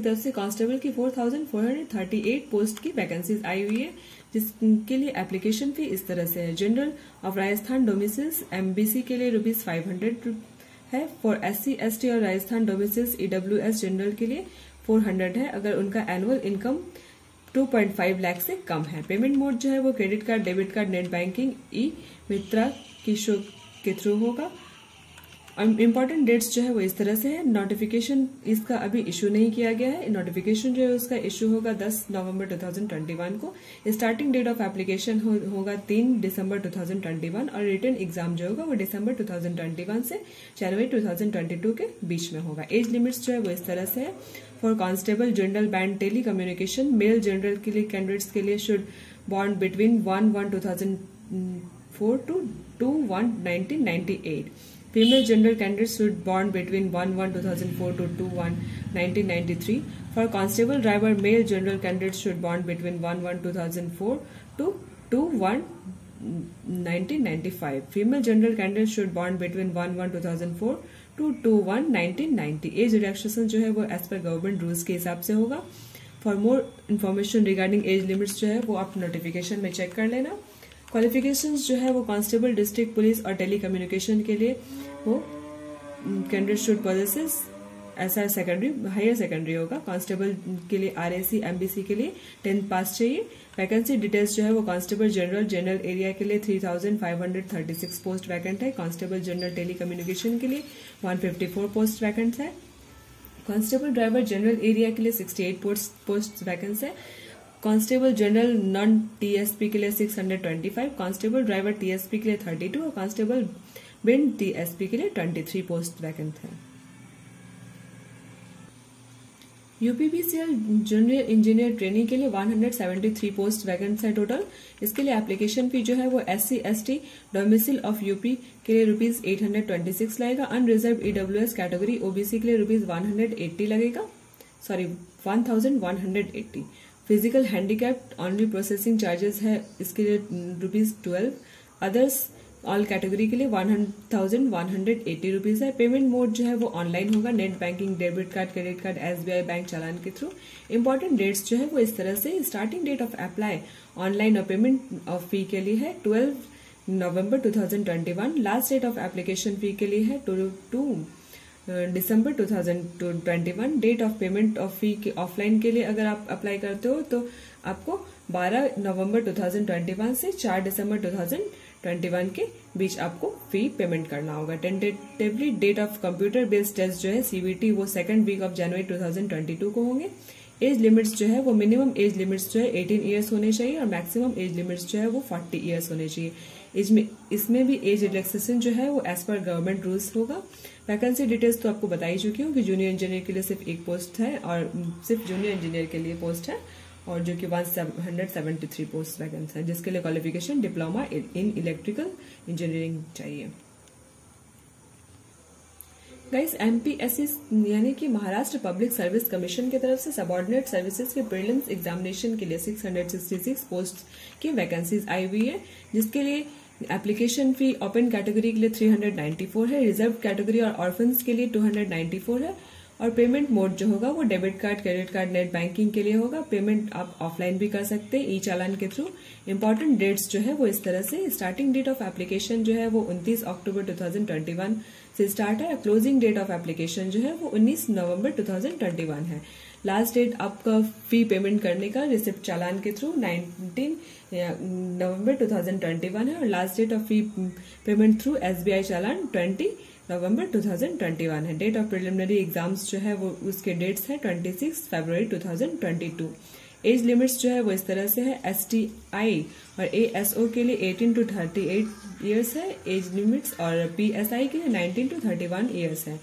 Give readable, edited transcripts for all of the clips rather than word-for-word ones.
तरफ से कांस्टेबल की 4438 पोस्ट की वैकेंसीज आई हुई है, जिसके लिए एप्लीकेशन फी इस तरह से है। जनरल ऑफ राजस्थान डोमिसिल्स MBC के लिए ₹500 है। फॉर SC ST और राजस्थान डोमिसिल्स EWS जनरल के लिए 400 है, अगर उनका एनुअल इनकम 2.5 लाख से कम है। पेमेंट मोड जो है वो credit card, debit card, net banking, eMitra के थ्रू होगा। इम्पोर्टेंट डेट्स जो है वो इस तरह से है। नोटिफिकेशन इसका अभी इशू नहीं किया गया है। नोटिफिकेशन जो है उसका इशू होगा 10 नवंबर 2021 को। स्टार्टिंग डेट ऑफ एप्लीकेशन होगा 3 दिसंबर 2021 और रिटन एग्जाम जो होगा वो दिसंबर 2021 से जनवरी 2022 के बीच में होगा। एज लिमिट्स जो है वो इस तरह से है। For constable general band telecommunication, male general के लिए कैंडिडेट्स के लिए should born between 1/1/2004 to 2/1/1998। Female general candidates should born between 1/1/2004 to 2/1/1993. For constable driver, male general candidates should born between 1/1/2004 to 2/1/1995. Female general candidates should born between 1/1/2004 to 2/1/1990. Age relaxation जो है वो as per government rules के हिसाब से होगा। For more information regarding as limits जो है वो आप नोटिफिकेशन में चेक कर लेना। क्वालिफिकेशंस जो है वो कांस्टेबल, डिस्ट्रिक्ट पुलिस और टेली कम्युनिकेशन के लिए वो candidate should possesses SR secondary, higher secondary होगा। कांस्टेबल के लिए RAC MBC के लिए 10th पास चाहिए। वैकेंसी डिटेल्स जो है वो कांस्टेबल जनरल एरिया के लिए 3536 पोस्ट वैकेंट है। कांस्टेबल जनरल टेली कम्युनिकेशन के लिए 154 पोस्ट वैकेंट है। कांस्टेबल ड्राइवर जनरल एरिया के लिए 68 पोस्ट वैकेंट है। कांस्टेबल जनरल नॉन TSP के लिए 625, कांस्टेबल ड्राइवर TSP के लिए 32 और कांस्टेबल बिन TSP के लिए 23 पोस्ट वैकेंट है। UPPCL जूनियर इंजीनियर ट्रेनिंग के लिए 173 पोस्ट वैकेंट है टोटल। इसके लिए एप्लीकेशन फी जो है वो SC ST domicile of UP के लिए ₹826 लगेगा। अनरिजर्व EWS कैटेगरी OBC के लिए ₹180 लगेगा, 1180। Physical handicapped only processing charges है इसके लिए ₹12। अदर्स ऑल कैटेगरी के लिए 1180 रुपीज है। पेमेंट मोड जो है वो ऑनलाइन होगा। Net banking, debit card, credit card, SBI bank challan के थ्रू। इंपॉर्टेंट डेट्स जो है वो इस तरह से। Starting date of apply online और पेमेंट ऑफ फी के लिए है 12 November 2021। Last date of application fee के लिए है 2 December 2021। Date of payment of fee के ऑफलाइन के लिए अगर आप अप्लाई करते हो तो आपको 12 नवंबर 2021 से 4 दिसंबर 2021 के बीच आपको फी पेमेंट करना होगा। Tentatively date of computer based test जो है CBT वो सेकंड वीक ऑफ जनवरी 2022 को होंगे। एज लिमिट्स जो है वो मिनिमम एज लिमिट्स जो है 18 ईयर्स होने चाहिए और मैक्सिमम एज लिमिट्स जो है वो 40 ईयर्स होने चाहिए। इसमें भी एज रिलैक्सेशन जो है वो एज पर गवर्नमेंट रूल्स होगा। वैकेंसी डिटेल्स तो आपको बताई चुकी हूँ कि जूनियर इंजीनियर के लिए सिर्फ एक पोस्ट है और सिर्फ जूनियर इंजीनियर के लिए पोस्ट है और जो कि 173 पोस्ट वैकेंट है, जिसके लिए qualification diploma in electrical engineering चाहिए। गाइस, MPSC यानी कि महाराष्ट्र पब्लिक सर्विस कमीशन की तरफ से सबऑर्डिनेट सर्विसेज के प्रीलिम्स एग्जामिनेशन के लिए 666 पोस्ट की वैकेंसीज आई हुई है, जिसके लिए एप्लीकेशन फी ओपन कैटेगरी के लिए 394 है, रिजर्व कैटेगरी और ऑर्फन्स के लिए 294 है और पेमेंट मोड जो होगा वो debit card, credit card, net banking के लिए होगा। पेमेंट आप ऑफलाइन भी कर सकते हैं ई चालान के थ्रू। इंपॉर्टेंट डेट्स जो है वो इस तरह से। स्टार्टिंग डेट ऑफ एप्लीकेशन जो है वो 29 अक्टूबर 2021 से स्टार्ट है। क्लोजिंग डेट ऑफ एप्लीकेशन जो है वो 19 नवंबर 2021 है। लास्ट डेट आपका फी पेमेंट करने का रिसिप्ट चालान के थ्रू 19 नवंबर 2021 है और last date of fee payment through SBI चालान 20 नवंबर 2021 है। डेट ऑफ प्रिलिमिनरी एग्जाम्स जो है वो उसके डेट्स है 26 फरवरी 2022। एज लिमिट्स जो है वो इस तरह से है। STI और ASO के लिए 18 to 38 ईयर्स है एज लिमिट्स और PSI के लिए 19 to 31 ईयर्स है।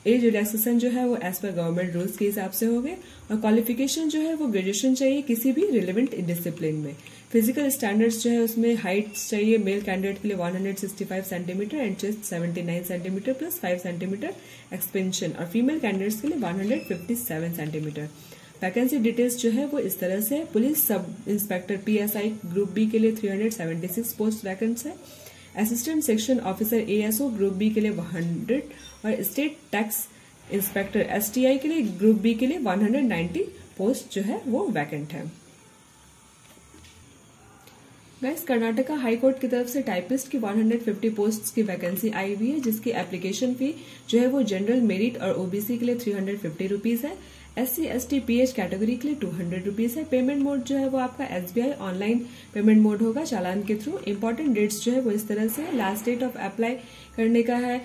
एज रिलैक्सेशन जो है वो एज पर गवर्नमेंट रूल्स के हिसाब से हो गए और क्वालिफिकेशन जो है वो ग्रेजुएशन चाहिए किसी भी रिलेवेंट डिसिप्लिन में। फिजिकल स्टैंडर्ड्स जो है उसमें हाइट्स चाहिए मेल कैंडिडेट के लिए 165 centimetre and chest 79 centimetre plus 5 centimetre expansion और फीमेल कैंडिडेट्स के लिए 157 सेंटीमीटर। वैकेंसी डिटेल्स जो है वो इस तरह से। Police sub inspector PSI group B के लिए 376 पोस्ट वैकेंट्स है। Assistant section officer ASO group B के लिए 100 और स्टेट टैक्स इंस्पेक्टर STI के लिए ग्रुप बी के लिए 190 पोस्ट जो है वो वैकेंट है। गाइस, कर्नाटका हाई कोर्ट की तरफ से टाइपिस्ट की 150 पोस्ट्स की वैकेंसी आई हुई है, जिसकी एप्लीकेशन फी जो है वो जनरल मेरिट और OBC के लिए 350 रुपीज है। SC ST PH कैटेगरी के लिए 200 रुपीज है। पेमेंट मोड जो है वो आपका SBI ऑनलाइन पेमेंट मोड होगा चालान के थ्रू। इंपॉर्टेंट डेट्स जो है वो इस तरह से, लास्ट डेट ऑफ अप्लाई करने का है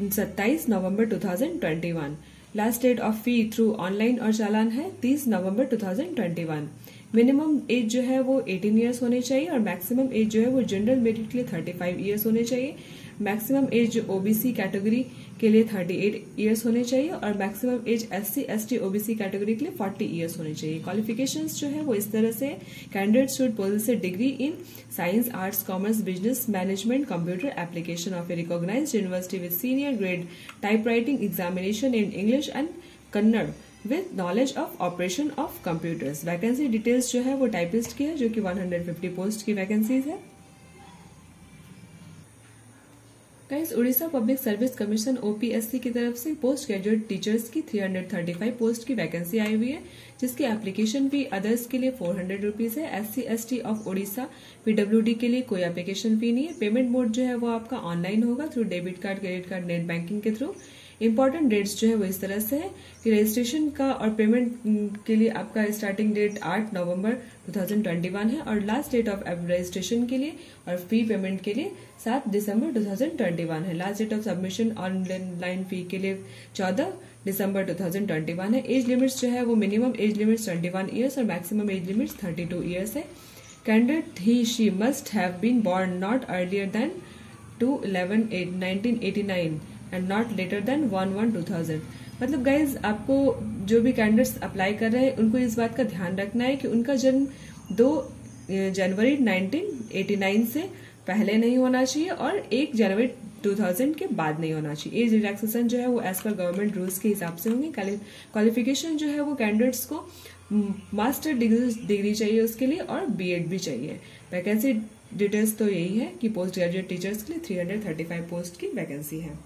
27 November 2021। Last date of fee through online और चालान है 30 नवंबर 2021। मिनिमम एज जो है वो 18 ईयर्स होनी चाहिए और मैक्सिमम एज जो है वो जनरल मेरिट के लिए 35 ईयर्स होने चाहिए। मैक्सिमम एज OBC कैटेगरी के लिए 38 ईयर्स होने चाहिए और maximum as SC ST OBC category के लिए 40 ईयर्स होने चाहिए। क्वालिफिकेशंस जो है वो इस तरह से, candidate should possess a degree in science, arts, commerce, business, management, computer application of a recognised university with senior grade typewriting examination in English and Kannada with knowledge of operation of computers. Vacancy details जो है वो typist की है, जो कि 150 post की vacancies है। Guys, Orissa public service commission OPSC की तरफ से पोस्ट ग्रेजुएट टीचर्स की 335 पोस्ट की वैकेंसी आई हुई है, जिसकी एप्लीकेशन फी अदर्स के लिए 400 रुपीज है। SC ST of Orissa PWD के लिए कोई एप्लीकेशन फी नहीं है। पेमेंट मोड जो है वो आपका ऑनलाइन होगा through debit card, credit card, net banking के थ्रू। इंपॉर्टेंट डेट्स जो है वो इस तरह से है कि रजिस्ट्रेशन का और पेमेंट के लिए आपका स्टार्टिंग डेट 8 नवंबर 2021 है और लास्ट डेट ऑफ रजिस्ट्रेशन के लिए और फी पेमेंट के लिए 7 दिसंबर 2021 है। Last date of submission online fee के लिए 14 दिसंबर 2021 है। एज लिमिट्स जो है वो मिनिमम एज लिमिट्स 21 ईयर्स और मैक्सिमम एज लिमिट्स 32 ईयर्स है। Candidate he she must have been born not earlier than 2/11/1989 and not later than 1/1/2000। मतलब गाइज, आपको जो भी कैंडिडेट्स अप्लाई कर रहे हैं उनको इस बात का ध्यान रखना है कि उनका जन्म 2 जनवरी 1989 से पहले नहीं होना चाहिए और 1 जनवरी 2000 के बाद नहीं होना चाहिए। एज रिलैक्सेशन जो है वो एज पर गवर्नमेंट रूल्स के हिसाब से होंगे। क्वालिफिकेशन जो है वो कैंडिडेट्स को मास्टर डिग्री चाहिए उसके लिए और BEd भी चाहिए। वैकेंसी डिटेल्स तो यही है कि पोस्ट ग्रेजुएट टीचर्स के लिए 335 पोस्ट की वैकेंसी है।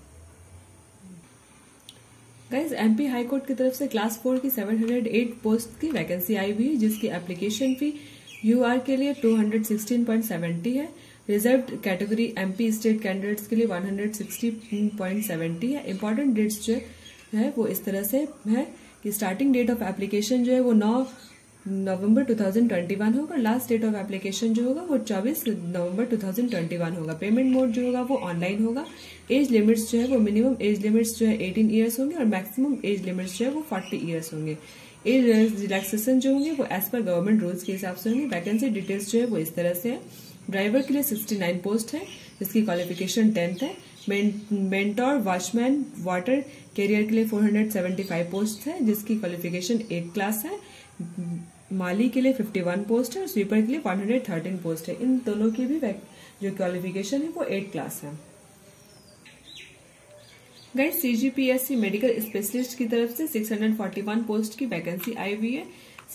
गाइज, MP हाई कोर्ट की तरफ से क्लास 4 की 708 पोस्ट की वैकेंसी आई हुई है, जिसकी एप्लीकेशन फी UR के लिए 216.70 है। Reserve category MP state candidates के लिए 160.70 है। इंपॉर्टेंट डेट्स जो है वो इस तरह से है कि स्टार्टिंग डेट ऑफ एप्लीकेशन जो है वो 9 नवंबर 2021 होगा। लास्ट डेट ऑफ एप्लीकेशन जो होगा वो 24 नवंबर 2021 होगा। पेमेंट मोड जो होगा वो ऑनलाइन होगा। एज लिमिट्स जो है वो मिनिमम एज लिमिट्स जो है 18 ईयर्स होंगे और मैक्सिमम एज लिमिट्स जो है वो 40 ईयर्स होंगे। एज रिलैक्सेशन जो होंगे वो एज पर गवर्नमेंट रूल्स के हिसाब से होंगे। वैकेंसी डिटेल्स जो है वो इस तरह से है। ड्राइवर के लिए 69 पोस्ट है, जिसकी क्वालिफिकेशन 10th है। मेंटोर, वॉचमैन, वाटर कैरियर के लिए 475 पोस्ट है, जिसकी क्वालिफिकेशन 8 क्लास है। माली के लिए 51 पोस्ट है और स्वीपर के लिए 113 पोस्ट है। इन दोनों की भी जो क्वालिफिकेशन है वो 8 क्लास है। गाइस, CGPSC मेडिकल स्पेशलिस्ट की तरफ से 641 पोस्ट की वैकेंसी आई हुई है।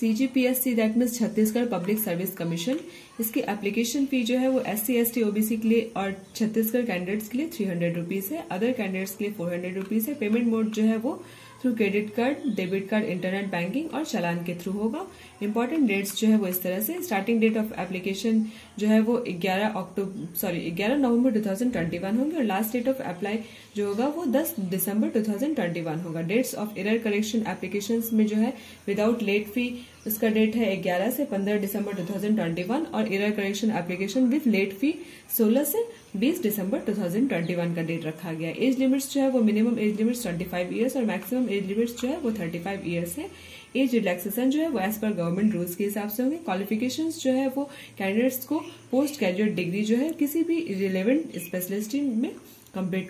CGPSC that means Chhattisgarh public service commission. इसकी एप्लीकेशन फी जो है वो SC ST OBC के लिए और छत्तीसगढ़ कैंडिडेट्स के लिए 300 रुपीज है। अदर कैंडिडेट्स के लिए 400 रुपीज है। पेमेंट मोड जो है वो through credit card, debit card, internet banking और चालान के थ्रू होगा। इंपॉर्टेंट डेट्स जो है वो इस तरह से, स्टार्टिंग डेट ऑफ एप्लीकेशन जो है वो 11 नवंबर 2021 होगी और लास्ट डेट ऑफ अप्लाई जो होगा वो 10 दिसंबर 2021 होगा। Dates of error correction application में जो है विदाउट लेट फी उसका डेट है 11 से 15 दिसंबर 2021 और error correction application with late fee 16 से 20 दिसंबर 2021 का डेट रखा गया। एज लिमिट्स जो है वो मिनिमम एज लिमिट्स 25 ईयर्स और मैक्सिमम एज लिमिट्स जो है वो 35 ईयर्स है। एज रिलैक्सेशन जो है वो एज पर गवर्नमेंट रूल्स के हिसाब से होंगे। क्वालिफिकेशंस जो है वो कैंडिडेट्स को पोस्ट ग्रेजुएट डिग्री जो है किसी भी रिलेवेंट स्पेशलिस्ट में कंप्लीट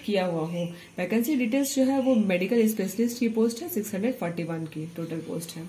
किया हुआ हो। वैकेंसी डिटेल्स जो है वो मेडिकल स्पेशलिस्ट की पोस्ट है 641 की टोटल पोस्ट है।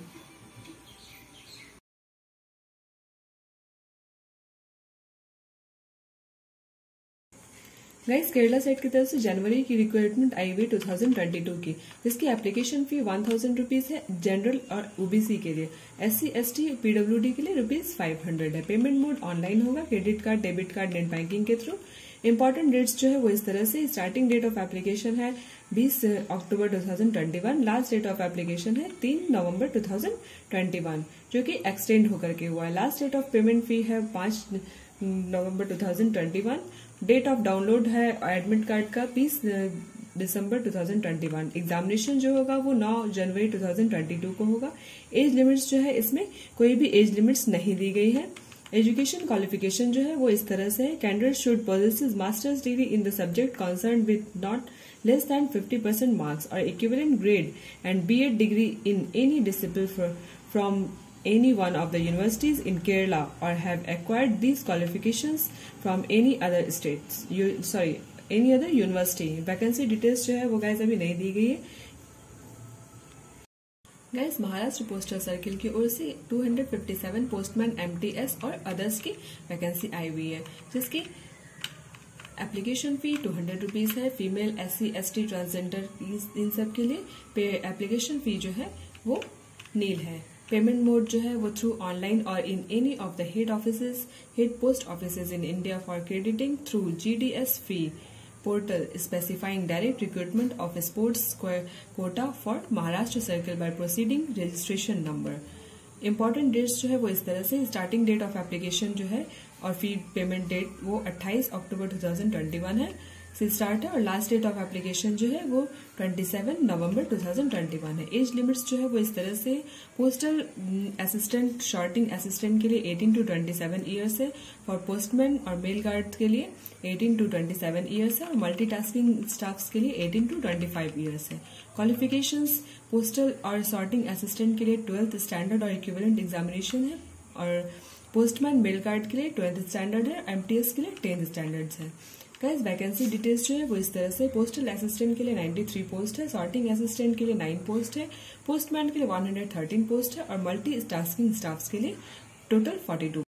गाइस, केरला सेट की तरफ से जनवरी की रिक्वायरमेंट आई हुई 2022 की, जिसकी एप्लीकेशन फी 1000 रुपीज है जनरल और OBC के लिए। SC ST PWD के लिए ₹500 है। पेमेंट मोड ऑनलाइन होगा, credit card, debit card, net banking के थ्रू। इंपॉर्टेंट डेट्स जो है वो इस तरह से, स्टार्टिंग डेट ऑफ एप्लीकेशन है 20 अक्टूबर 2021, लास्ट डेट ऑफ एप्लीकेशन है 3 नवंबर 2021, जो कि एक्सटेंड होकर के हुआ है। Last date of payment fee है 5 नवंबर 2021, डेट ऑफ डाउनलोड है एडमिट कार्ड का 20 दिसंबर 2021। एग्जामिनेशन जो होगा वो 9 जनवरी 2022 को होगा। एज लिमिट्स जो है, इसमें कोई भी एज लिमिट्स नहीं दी गई है। एजुकेशन क्वालिफिकेशन जो है वो इस तरह से है, candidate should possess master's degree in the subject concern with not less than 50% marks or equivalent grade and B.Ed degree in any discipline from any one of the universities in Kerala or have acquired these qualifications from any other states. Any other university. Vacancy details जो है वो guys अभी नहीं दी गई है। Guys, Maharashtra postal circle की ओर से 257 postman MTS और अदर्स की वैकेंसी आई हुई है, जिसकी एप्लीकेशन फी 200 रुपीज है। फीमेल SC ST ट्रांसजेंडर इन सब के लिए एप्लीकेशन फी जो है वो नील है। पेमेंट मोड जो है वो थ्रू ऑनलाइन और in any of the head post offices in India for crediting through GDS fee portal specifying direct recruitment of a sports quota for Maharashtra Circle by proceeding registration number. Important dates जो है वो इस तरह से, starting date of application जो है और fee payment date वो 28 अक्टूबर 2021 है से स्टार्ट है, और लास्ट डेट ऑफ एप्लीकेशन जो है वो 27 नवंबर 2021 है। एज लिमिट्स जो है वो इस तरह से, पोस्टल असिस्टेंट शॉर्टिंग असिस्टेंट के लिए 18 to 27 ईयर्स है, फॉर पोस्टमैन और मेल गार्ड के लिए 18 to 27 ईयर्स है, और मल्टीटास्किंग स्टाफ्स के लिए 18 to 25 ईयर्स है। क्वालिफिकेशंस पोस्टल और सॉर्टिंग असिस्टेंट के लिए 12th स्टैंडर्ड और इक्विवेलेंट एग्जामिनेशन है, और पोस्टमैन मेल गार्ड के लिए 12th स्टैंडर्ड है, MTS के लिए 10th स्टैंडर्ड्स है। गाइस, वैकेंसी डिटेल्स जो है वो इस तरह से, पोस्टल असिस्टेंट के लिए 93 पोस्ट है, सॉर्टिंग असिस्टेंट के लिए 9 पोस्ट है, पोस्टमैन के लिए 113 पोस्ट है, और मल्टी टास्किंग स्टाफ्स के लिए टोटल 42